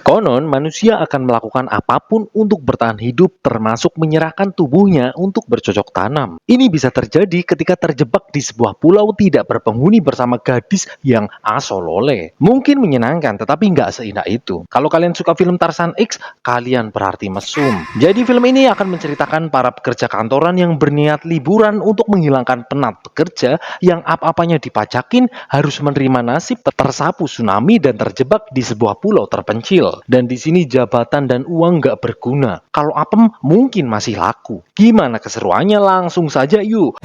Konon, manusia akan melakukan apapun untuk bertahan hidup, termasuk menyerahkan tubuhnya untuk bercocok tanam. Ini bisa terjadi ketika terjebak di sebuah pulau tidak berpenghuni bersama gadis yang asolole. Mungkin menyenangkan, tetapi nggak seindah itu. Kalau kalian suka film Tarzan X, kalian berarti mesum. Jadi film ini akan menceritakan para pekerja kantoran yang berniat liburan untuk menghilangkan penat bekerja yang apa-apanya dipajakin, harus menerima nasib tersapu tsunami dan terjebak di sebuah pulau terpencil. Dan di sini jabatan dan uang nggak berguna. Kalau apem mungkin masih laku. Gimana keseruannya? Langsung saja yuk.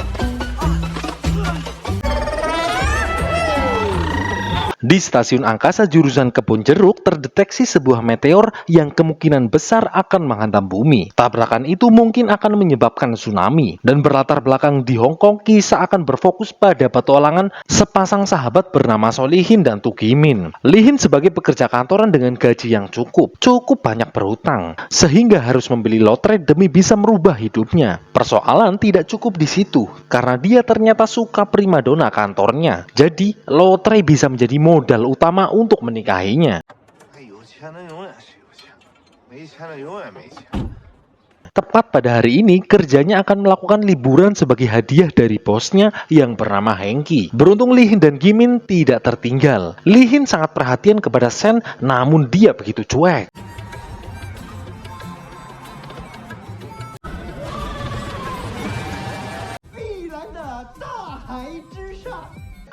Di stasiun angkasa jurusan Kebon Jeruk terdeteksi sebuah meteor yang kemungkinan besar akan menghantam bumi. Tabrakan itu mungkin akan menyebabkan tsunami. Dan berlatar belakang di Hong Kong, kisah akan berfokus pada petualangan sepasang sahabat bernama Solihin dan Tugimin. Lihin sebagai pekerja kantoran dengan gaji yang cukup banyak berhutang, sehingga harus membeli lotre demi bisa merubah hidupnya. Persoalan tidak cukup di situ, karena dia ternyata suka primadona kantornya. Jadi, lotre bisa menjadi modal utama untuk menikahinya. Tepat pada hari ini, kerjanya akan melakukan liburan sebagai hadiah dari bosnya yang bernama Hengki. Beruntung Lihin dan Gimin tidak tertinggal. Lihin sangat perhatian kepada Sen, namun dia begitu cuek.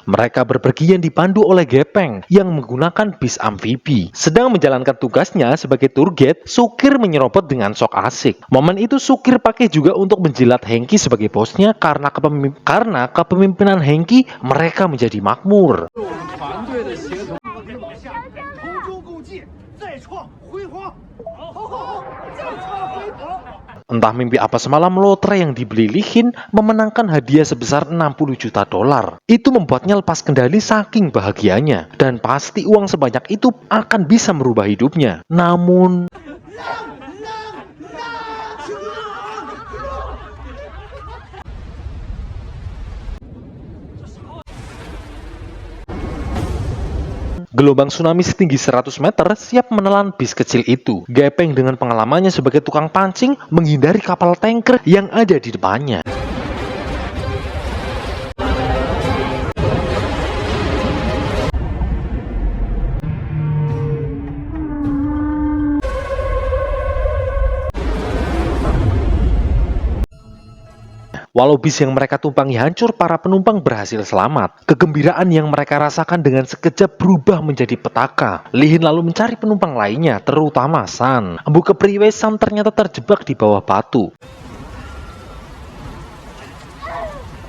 Mereka berpergian dipandu oleh Gepeng yang menggunakan bis amfibi. Sedang menjalankan tugasnya sebagai tour guide, Sukir menyerobot dengan sok asik. Momen itu Sukir pakai juga untuk menjilat Hengki sebagai bosnya karena kepemimpinan Hengki mereka menjadi makmur. Entah mimpi apa semalam, lotre yang dibeli Lihin memenangkan hadiah sebesar 60 juta dolar. Itu membuatnya lepas kendali saking bahagianya. Dan pasti uang sebanyak itu akan bisa merubah hidupnya. Namun... gelombang tsunami setinggi 100 meter siap menelan bis kecil itu. Gepeng dengan pengalamannya sebagai tukang pancing menghindari kapal tanker yang ada di depannya. Walau bis yang mereka tumpangi hancur, para penumpang berhasil selamat. Kegembiraan yang mereka rasakan dengan sekejap berubah menjadi petaka. Lihin lalu mencari penumpang lainnya, terutama San. Embu Kepriwe San ternyata terjebak di bawah batu.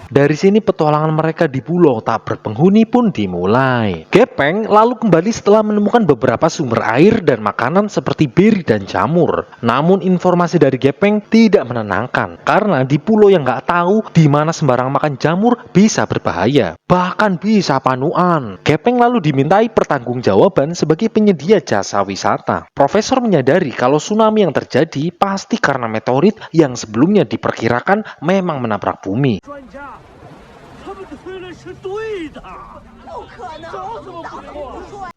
Dari sini petualangan mereka di pulau tak berpenghuni pun dimulai. Gepeng lalu kembali setelah menemukan beberapa sumber air dan makanan seperti beri dan jamur. Namun informasi dari Gepeng tidak menenangkan, karena di pulau yang nggak tahu di mana sembarang makan jamur bisa berbahaya, bahkan bisa panuan. Gepeng lalu dimintai pertanggungjawaban sebagai penyedia jasa wisata. Profesor menyadari kalau tsunami yang terjadi pasti karena meteorit yang sebelumnya diperkirakan memang menabrak bumi.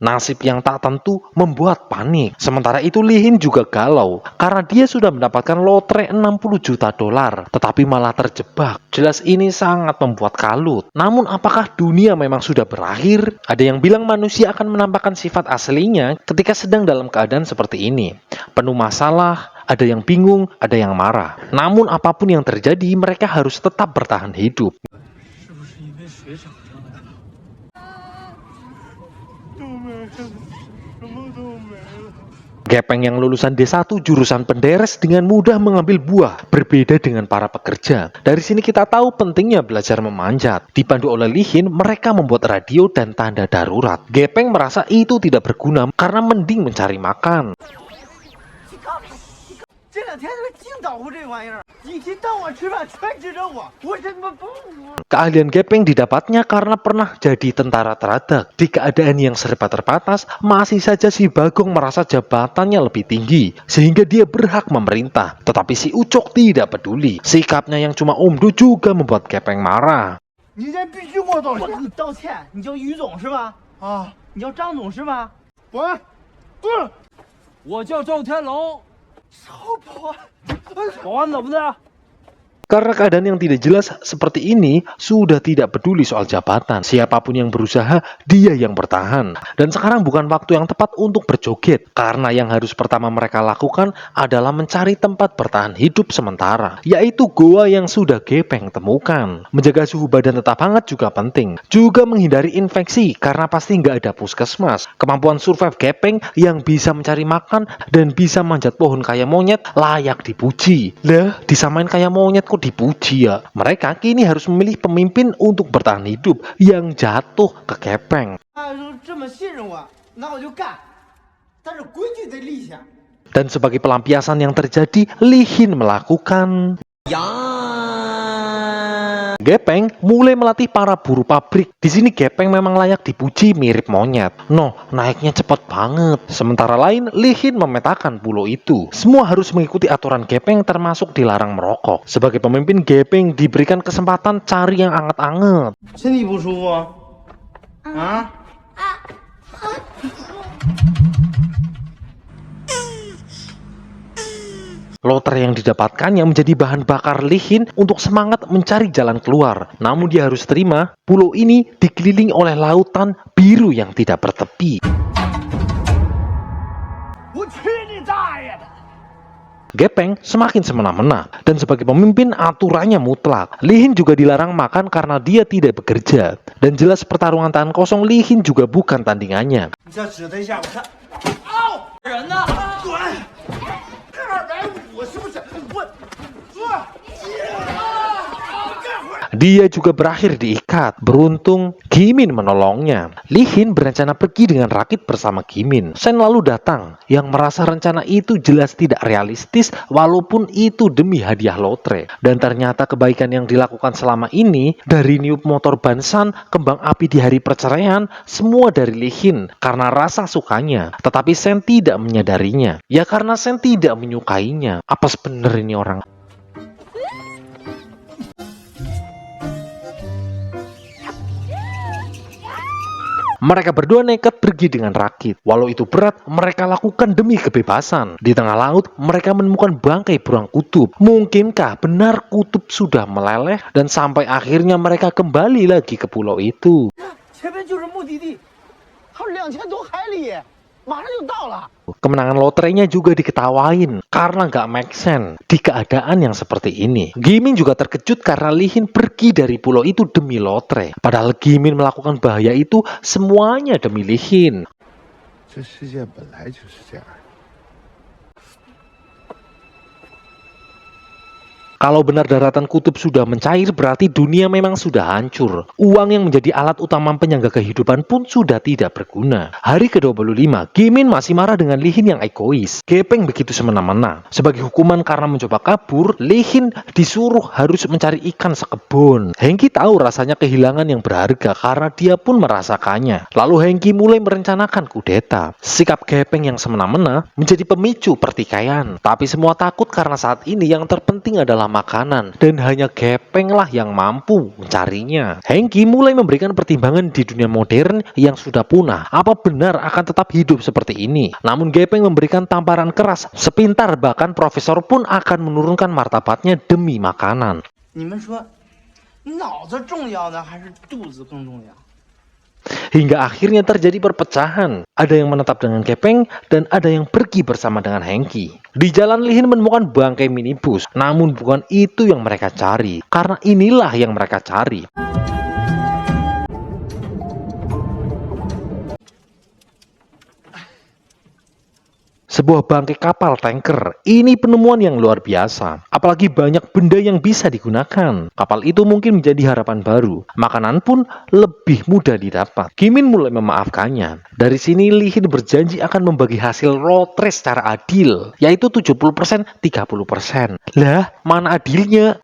Nasib yang tak tentu membuat panik. Sementara itu Lihin juga galau karena dia sudah mendapatkan lotre 60 juta dolar, tetapi malah terjebak. Jelas ini sangat membuat kalut. Namun apakah dunia memang sudah berakhir? Ada yang bilang manusia akan menampakkan sifat aslinya ketika sedang dalam keadaan seperti ini. Penuh masalah, ada yang bingung, ada yang marah. Namun apapun yang terjadi, mereka harus tetap bertahan hidup. Gepeng yang lulusan D1 jurusan penderes dengan mudah mengambil buah, berbeda dengan para pekerja. Dari sini kita tahu pentingnya belajar memanjat. Dipandu oleh Lihin, mereka membuat radio dan tanda darurat. Gepeng merasa itu tidak berguna karena mending mencari makan. Keahlian Gepeng didapatnya karena pernah jadi tentara teradak. Di keadaan yang serba terbatas, masih saja si Bagong merasa jabatannya lebih tinggi, sehingga dia berhak memerintah. Tetapi si Ucok tidak peduli. Sikapnya yang cuma omdo juga membuat Gepeng marah. "Kau 我跟你道歉，你叫于总是吧？啊，你叫张总是吧？不是，滚！" ， "我叫赵天龙。少保安，保安怎么的？ Karena keadaan yang tidak jelas seperti ini, sudah tidak peduli soal jabatan. Siapapun yang berusaha, dia yang bertahan. Dan sekarang bukan waktu yang tepat untuk berjoget. Karena yang harus pertama mereka lakukan adalah mencari tempat bertahan hidup sementara. Yaitu goa yang sudah Gepeng temukan. Menjaga suhu badan tetap hangat juga penting. Juga menghindari infeksi, karena pasti nggak ada puskesmas. Kemampuan survive Gepeng yang bisa mencari makan dan bisa manjat pohon kayak monyet layak dipuji. Lah, disamain kayak monyet kok dipuji ya. Mereka kini harus memilih pemimpin untuk bertahan hidup yang jatuh ke Gepeng. Dan sebagai pelampiasan yang terjadi, Li Hin melakukan Gepeng mulai melatih para buruh pabrik. Di sini Gepeng memang layak dipuji mirip monyet. No, naiknya cepat banget. Sementara lain, Li Hin memetakan pulau itu. Semua harus mengikuti aturan Gepeng termasuk dilarang merokok. Sebagai pemimpin, Gepeng diberikan kesempatan cari yang anget-anget. Lotre yang didapatkannya menjadi bahan bakar Li Hin untuk semangat mencari jalan keluar. Namun dia harus terima, pulau ini dikelilingi oleh lautan biru yang tidak bertepi. Gepeng semakin semena-mena, dan sebagai pemimpin aturannya mutlak. Li Hin juga dilarang makan karena dia tidak bekerja. Dan jelas pertarungan tangan kosong Li Hin juga bukan tandingannya. Dia juga berakhir diikat. Beruntung, Gimin menolongnya. Li Hin berencana pergi dengan rakit bersama Gimin. Shen lalu datang, yang merasa rencana itu jelas tidak realistis walaupun itu demi hadiah lotre. Dan ternyata kebaikan yang dilakukan selama ini, dari niup motor Bansan, kembang api di hari perceraian, semua dari Li Hin karena rasa sukanya. Tetapi Shen tidak menyadarinya. Ya karena Shen tidak menyukainya. Apa sebenarnya ini orang? Mereka berdua nekat pergi dengan rakit. Walau itu berat, mereka lakukan demi kebebasan. Di tengah laut, mereka menemukan bangkai burung kutub. Mungkinkah benar kutub sudah meleleh dan sampai akhirnya mereka kembali lagi ke pulau itu? Kemenangan lotrenya juga diketawain karena nggak make sense di keadaan yang seperti ini. Gimin juga terkejut karena Li Hin pergi dari pulau itu demi lotre. Padahal Gimin melakukan bahaya itu semuanya demi Li Hin. Kalau benar daratan kutub sudah mencair, berarti dunia memang sudah hancur. Uang yang menjadi alat utama penyangga kehidupan pun sudah tidak berguna. Hari ke-25, Gimin masih marah dengan Li Hin yang egois. Gepeng begitu semena-mena. Sebagai hukuman karena mencoba kabur, Li Hin disuruh harus mencari ikan sekebun. Hengki tahu rasanya kehilangan yang berharga karena dia pun merasakannya. Lalu Hengki mulai merencanakan kudeta. Sikap Gepeng yang semena-mena menjadi pemicu pertikaian. Tapi semua takut karena saat ini yang terpenting adalah makanan, dan hanya Gepeng lah yang mampu mencarinya. Hengki mulai memberikan pertimbangan di dunia modern yang sudah punah. Apa benar akan tetap hidup seperti ini? Namun Gepeng memberikan tamparan keras. Sepintar bahkan profesor pun akan menurunkan martabatnya demi makanan. Hingga akhirnya terjadi perpecahan. Ada yang menetap dengan Gepeng dan ada yang pergi bersama dengan Hengki. Di jalan Li Hin menemukan bangkai minibus. Namun bukan itu yang mereka cari. Karena inilah yang mereka cari. Sebuah bangkai kapal tanker. Ini penemuan yang luar biasa. Apalagi banyak benda yang bisa digunakan. Kapal itu mungkin menjadi harapan baru. Makanan pun lebih mudah didapat. Gimin mulai memaafkannya. Dari sini Li Hin berjanji akan membagi hasil lotre secara adil. Yaitu 70%, 30%. Lah, mana adilnya?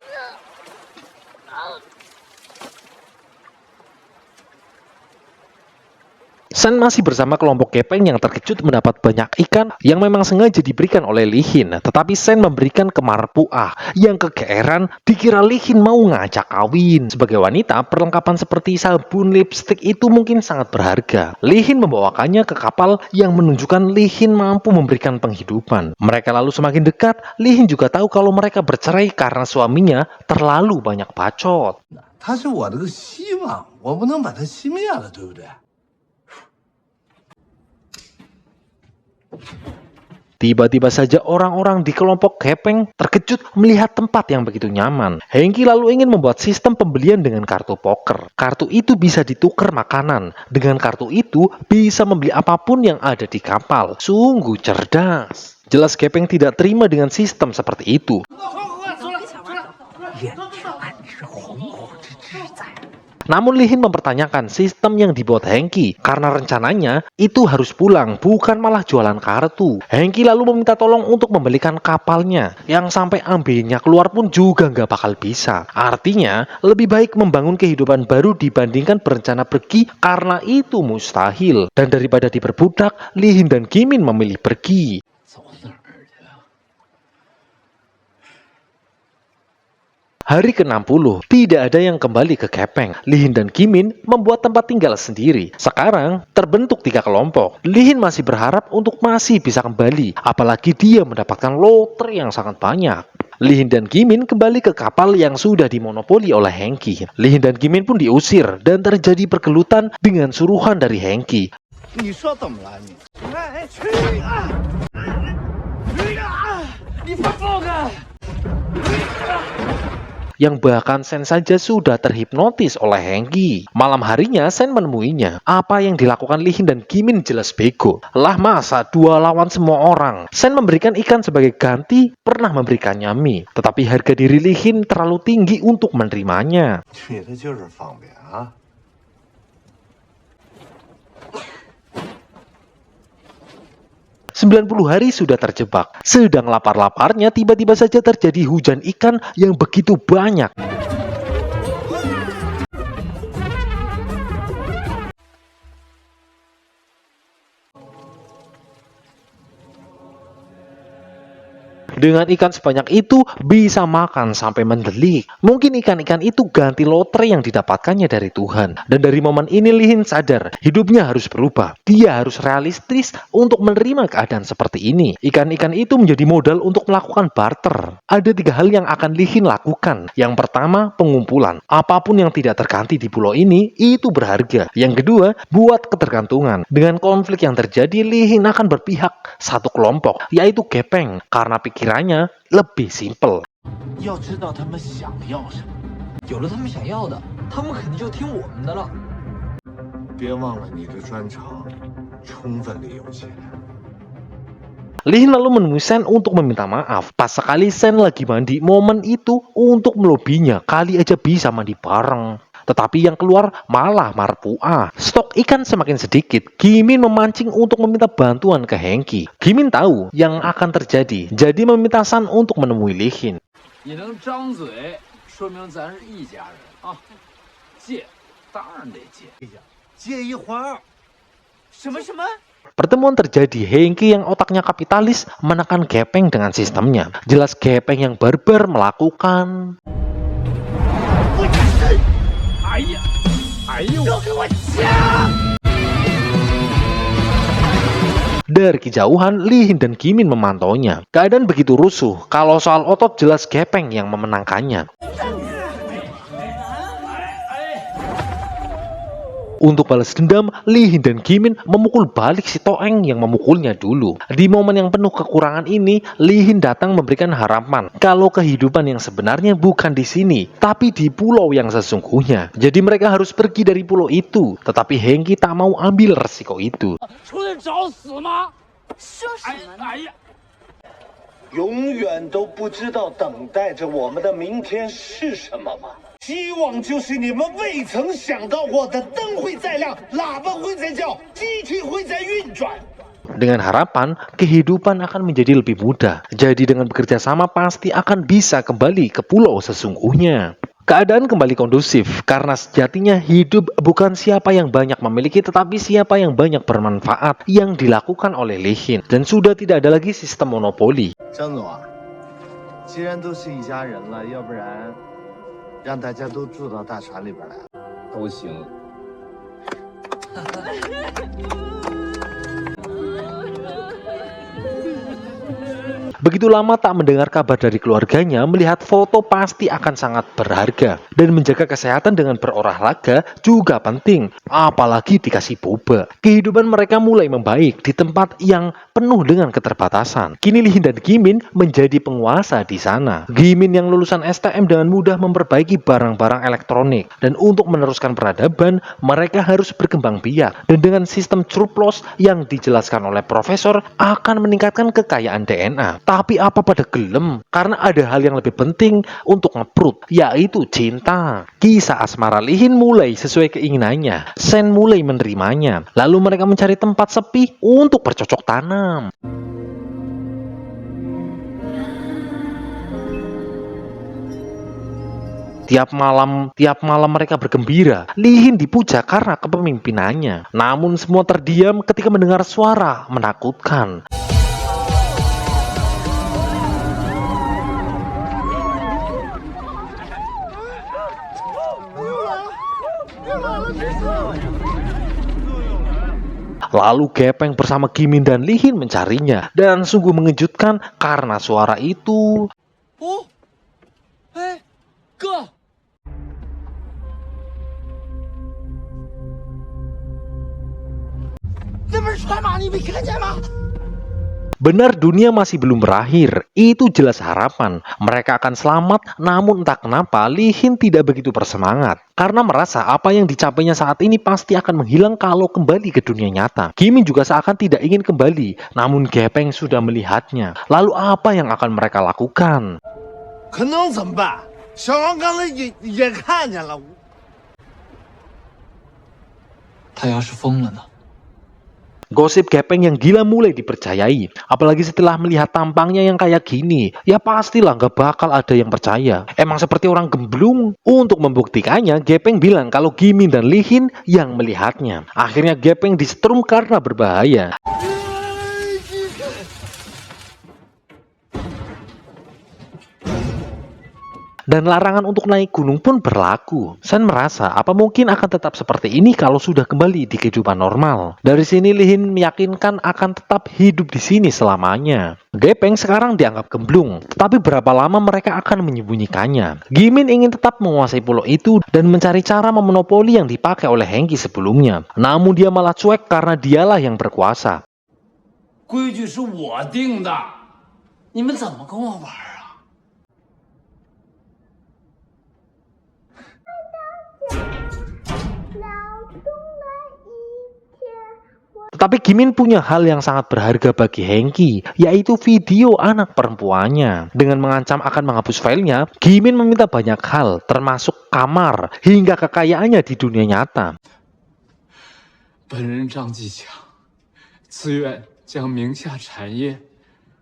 Sen masih bersama kelompok gepeng yang terkejut mendapat banyak ikan yang memang sengaja diberikan oleh Li Hin. Tetapi Sen memberikan ke Marpuah yang kegeeran dikira Li Hin mau ngajak kawin. Sebagai wanita, perlengkapan seperti sabun, lipstik itu mungkin sangat berharga. Li Hin membawakannya ke kapal yang menunjukkan Li Hin mampu memberikan penghidupan. Mereka lalu semakin dekat. Li Hin juga tahu kalau mereka bercerai karena suaminya terlalu banyak bacot. 他是我这个希望，我不能把它熄灭了，对不对？ Tiba-tiba saja orang-orang di kelompok gepeng terkejut melihat tempat yang begitu nyaman. Hengki lalu ingin membuat sistem pembelian dengan kartu poker. Kartu itu bisa ditukar makanan. Dengan kartu itu bisa membeli apapun yang ada di kapal. Sungguh cerdas. Jelas gepeng tidak terima dengan sistem seperti itu. Namun Li Hin mempertanyakan sistem yang dibuat Hengki karena rencananya itu harus pulang, bukan malah jualan kartu. Hengki lalu meminta tolong untuk membelikan kapalnya, yang sampai ambilnya keluar pun juga nggak bakal bisa. Artinya, lebih baik membangun kehidupan baru dibandingkan berencana pergi karena itu mustahil. Dan daripada diperbudak, Li Hin dan Gimin memilih pergi. Hari ke-60, tidak ada yang kembali ke gepeng. Li Hin dan Gimin membuat tempat tinggal sendiri. Sekarang, terbentuk 3 kelompok. Li Hin masih berharap untuk masih bisa kembali, apalagi dia mendapatkan lotre yang sangat banyak. Li Hin dan Gimin kembali ke kapal yang sudah dimonopoli oleh Hengki. Li Hin dan Gimin pun diusir dan terjadi pergelutan dengan suruhan dari Hengki. 你说怎么了你？哎，去啊！你放放开！ Yang bahkan Sen saja sudah terhipnotis oleh Hengki. Malam harinya Sen menemuinya. Apa yang dilakukan Li Hin dan Gimin jelas bego. Lah masa 2 lawan semua orang. Sen memberikan ikan sebagai ganti, pernah memberikannya mie. Tetapi harga diri Li Hin terlalu tinggi untuk menerimanya. 女的就是方便啊。 90 hari sudah terjebak. Sedang lapar-laparnya tiba-tiba saja terjadi hujan ikan yang begitu banyak. Dengan ikan sebanyak itu bisa makan sampai mendelik. Mungkin ikan-ikan itu ganti lotre yang didapatkannya dari Tuhan. Dan dari momen ini Li Hin sadar hidupnya harus berubah. Dia harus realistis untuk menerima keadaan seperti ini. Ikan-ikan itu menjadi modal untuk melakukan barter. Ada 3 hal yang akan Li Hin lakukan. Yang pertama, pengumpulan. Apapun yang tidak terganti di pulau ini itu berharga. Yang kedua, buat ketergantungan. Dengan konflik yang terjadi, Li Hin akan berpihak satu kelompok, yaitu gepeng, karena pikirannya lebih simpel. 要知道他们想要什么，有了他们想要的，他们肯定就听我们的了。别忘了你的专长，充分利用起来。 Li Hin lalu menemui Sen untuk meminta maaf. Pas sekali Sen lagi mandi, momen itu untuk melobinya. Kali aja bisa mandi bareng. Tetapi yang keluar malah Marpuah. Stok ikan semakin sedikit. Gimin memancing untuk meminta bantuan ke Hengki. Gimin tahu yang akan terjadi, jadi meminta San untuk menemui Li Hin. 你能张嘴，说明咱是一家人啊！借，当然得借。借一会儿，什么什么？ Pertemuan terjadi. Hengki yang otaknya kapitalis menekan gepeng dengan sistemnya. Jelas gepeng yang barbar melakukan. 哎呀，哎呦！都给我抢！ Dari kejauhan, Li Hin dan Gimin memantaunya. Keadaan begitu rusuh. Kalau soal otot jelas gepeng yang memenangkannya. Untuk balas dendam, Li Hin dan Gimin memukul balik si Toeng yang memukulnya dulu. Di momen yang penuh kekurangan ini, Li Hin datang memberikan harapan kalau kehidupan yang sebenarnya bukan di sini, tapi di pulau yang sesungguhnya. Jadi mereka harus pergi dari pulau itu. Tetapi Hengki tak mau ambil resiko itu. 出去找死吗？说什么呢？哎呀！ 永远都不知道等待着我们的明天是什么吗？希望就是你们未曾想到过的，灯会再亮，喇叭会再叫，机器会在运转。 Dengan harapan, kehidupan akan menjadi lebih mudah. Jadi dengan bekerja sama pasti akan bisa kembali ke pulau sesungguhnya. Keadaan kembali kondusif karena sejatinya hidup bukan siapa yang banyak memiliki tetapi siapa yang banyak bermanfaat yang dilakukan oleh Lihin, dan sudah tidak ada lagi sistem monopoli. 张总啊，既然都是一家人了，要不然让大家都住到大船里边来。都行。 Begitu lama tak mendengar kabar dari keluarganya, melihat foto pasti akan sangat berharga. Dan menjaga kesehatan dengan berolahraga juga penting, apalagi dikasih boba. Kehidupan mereka mulai membaik di tempat yang penuh dengan keterbatasan. Kini Lihin dan Gimin menjadi penguasa di sana. Gimin yang lulusan STM dengan mudah memperbaiki barang-barang elektronik. Dan untuk meneruskan peradaban, mereka harus berkembang biak. Dan dengan sistem curplos yang dijelaskan oleh profesor akan meningkatkan kekayaan DNA. Tapi apa pada gelem? Karena ada hal yang lebih penting untuk ngeprut, yaitu cinta. Kisah asmara Lihin mulai sesuai keinginannya. Sen mulai menerimanya. Lalu mereka mencari tempat sepi untuk bercocok tanam. Tiap malam mereka bergembira. Lihin dipuja karena kepemimpinannya. Namun semua terdiam ketika mendengar suara menakutkan. Lalu Gepeng bersama Gimin dan Lihin mencarinya, dan sungguh mengejutkan karena suara itu. 哦，哎，哥， Benar, dunia masih belum berakhir. Itu jelas harapan. Mereka akan selamat, namun entah kenapa Lihin tidak begitu bersemangat. Karena merasa apa yang dicapainya saat ini pasti akan menghilang kalau kembali ke dunia nyata. Gimin juga seakan tidak ingin kembali, namun Gepeng sudah melihatnya. Lalu apa yang akan mereka lakukan? 可能怎么办？小王刚才也看见了， 他要是疯了呢？ Gosip Gepeng yang gila mulai dipercayai. Apalagi setelah melihat tampangnya yang kayak gini. Ya pastilah gak bakal ada yang percaya. Emang seperti orang gemblung. Untuk membuktikannya, Gepeng bilang kalau Gimin dan Lihin yang melihatnya. Akhirnya Gepeng disetrum karena berbahaya. Dan larangan untuk naik gunung pun berlaku. Sen merasa apa mungkin akan tetap seperti ini kalau sudah kembali di kehidupan normal. Dari sini Lihin meyakinkan akan tetap hidup di sini selamanya. Gepeng sekarang dianggap gemblung, tetapi berapa lama mereka akan menyembunyikannya. Gimin ingin tetap menguasai pulau itu dan mencari cara memonopoli yang dipakai oleh Hengki sebelumnya. Namun dia malah cuek karena dialah yang berkuasa. 规矩是我定的，你们怎么跟我玩啊？ Tetapi Gimin punya hal yang sangat berharga bagi Hengki, yaitu video anak perempuannya. Dengan mengancam akan menghapus filenya, Gimin meminta banyak hal, termasuk kamar, hingga kekayaannya di dunia nyata. 本人张继强，自愿将名下产业、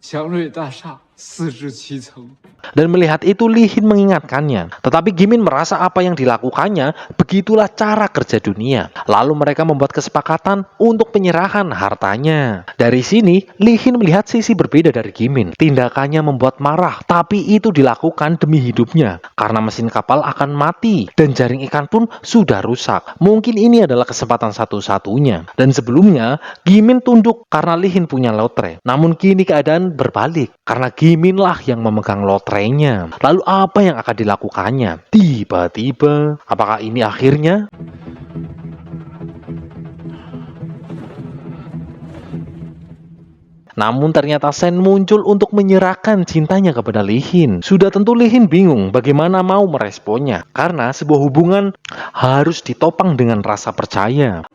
祥瑞大厦4至7层。 Dan melihat itu Lihin mengingatkannya. Tetapi Gimin merasa apa yang dilakukannya begitulah cara kerja dunia. Lalu mereka membuat kesepakatan untuk penyerahan hartanya. Dari sini Lihin melihat sisi berbeda dari Gimin. Tindakannya membuat marah, tapi itu dilakukan demi hidupnya. Karena mesin kapal akan mati dan jaring ikan pun sudah rusak. Mungkin ini adalah kesempatan satu-satunya. Dan sebelumnya Gimin tunduk karena Lihin punya lotre. Namun kini keadaan berbalik karena Gimin lah yang memegang lotre. Lalu apa yang akan dilakukannya? Tiba-tiba, apakah ini akhirnya? Namun ternyata Sen muncul untuk menyerahkan cintanya kepada Lihin. Sudah tentu Lihin bingung bagaimana mau meresponnya. Karena sebuah hubungan harus ditopang dengan rasa percaya.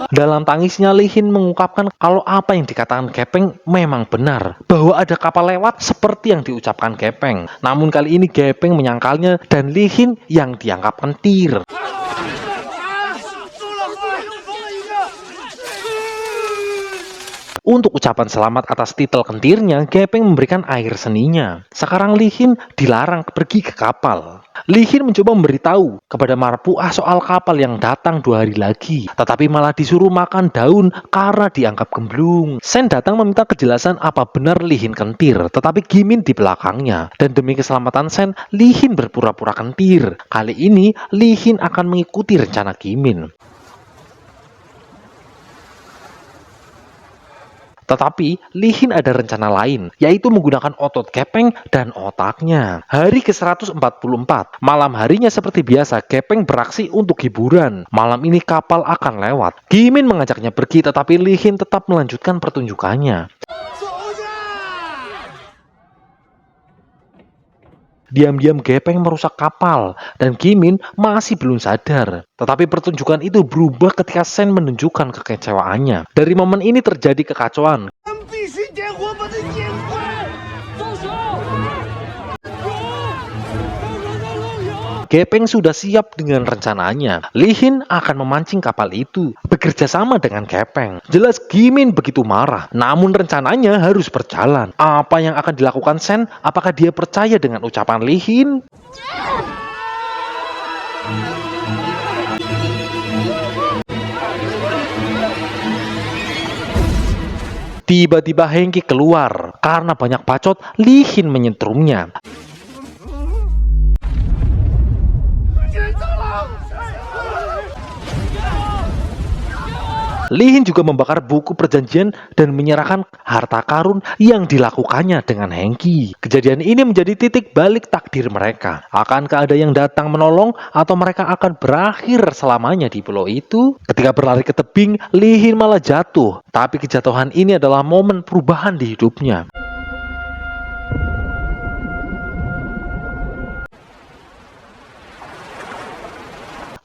Dalam tangisnya Lihin mengungkapkan kalau apa yang dikatakan Gepeng memang benar, bahwa ada kapal lewat seperti yang diucapkan Gepeng. Namun kali ini Gepeng menyangkalnya dan Lihin yang dianggap kentir. Untuk ucapan selamat atas titel kentirnya, Gepeng memberikan air seninya. Sekarang Li Hin dilarang pergi ke kapal. Li Hin mencoba memberitahu kepada Marpuah soal kapal yang datang 2 hari lagi, tetapi malah disuruh makan daun karena dianggap gemblung. Sen datang meminta kejelasan apa benar Li Hin kentir, tetapi Gimin di belakangnya. Dan demi keselamatan Sen, Li Hin berpura-pura kentir. Kali ini Li Hin akan mengikuti rencana Gimin. Tetapi Li Hin ada rencana lain, yaitu menggunakan otot Gepeng dan otaknya. Hari ke-144, malam harinya seperti biasa, Gepeng beraksi untuk hiburan. Malam ini kapal akan lewat. Gimin mengajaknya pergi, tetapi Li Hin tetap melanjutkan pertunjukannya. Diam-diam Gepeng merusak kapal, dan Gimin masih belum sadar. Tetapi pertunjukan itu berubah ketika Sen menunjukkan kekecewaannya. Dari momen ini terjadi kekacauan. Gepeng sudah siap dengan rencananya. Li Hin akan memancing kapal itu, bekerja sama dengan Gepeng. Jelas Gimin begitu marah, namun rencananya harus berjalan. Apa yang akan dilakukan Sen? Apakah dia percaya dengan ucapan Li Hin? Tiba-tiba Hengki keluar. Karena banyak bacot, Li Hin menyentrumnya. Li Hin juga membakar buku perjanjian dan menyerahkan harta karun yang dilakukannya dengan Hengki. Kejadian ini menjadi titik balik takdir mereka. Akankah ada yang datang menolong atau mereka akan berakhir selamanya di pulau itu? Ketika berlari ke tebing, Li Hin malah jatuh. Tapi kejatuhan ini adalah momen perubahan di hidupnya.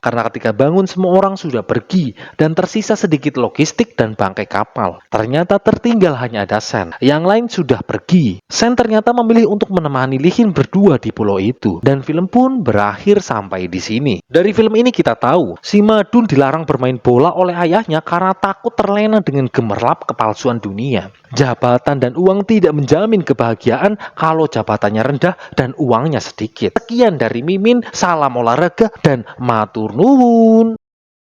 Karena ketika bangun semua orang sudah pergi dan tersisa sedikit logistik dan bangkai kapal. Ternyata tertinggal hanya ada Sen. Yang lain sudah pergi. Sen ternyata memilih untuk menemani Li Hin berdua di pulau itu. Dan film pun berakhir sampai di sini. Dari film ini kita tahu, si Ma Dun dilarang bermain bola oleh ayahnya karena takut terlena dengan gemerlap kepalsuan dunia. Jabatan dan uang tidak menjamin kebahagiaan kalau jabatannya rendah dan uangnya sedikit. Sekian dari Mimin, salam olahraga dan matur nuwun.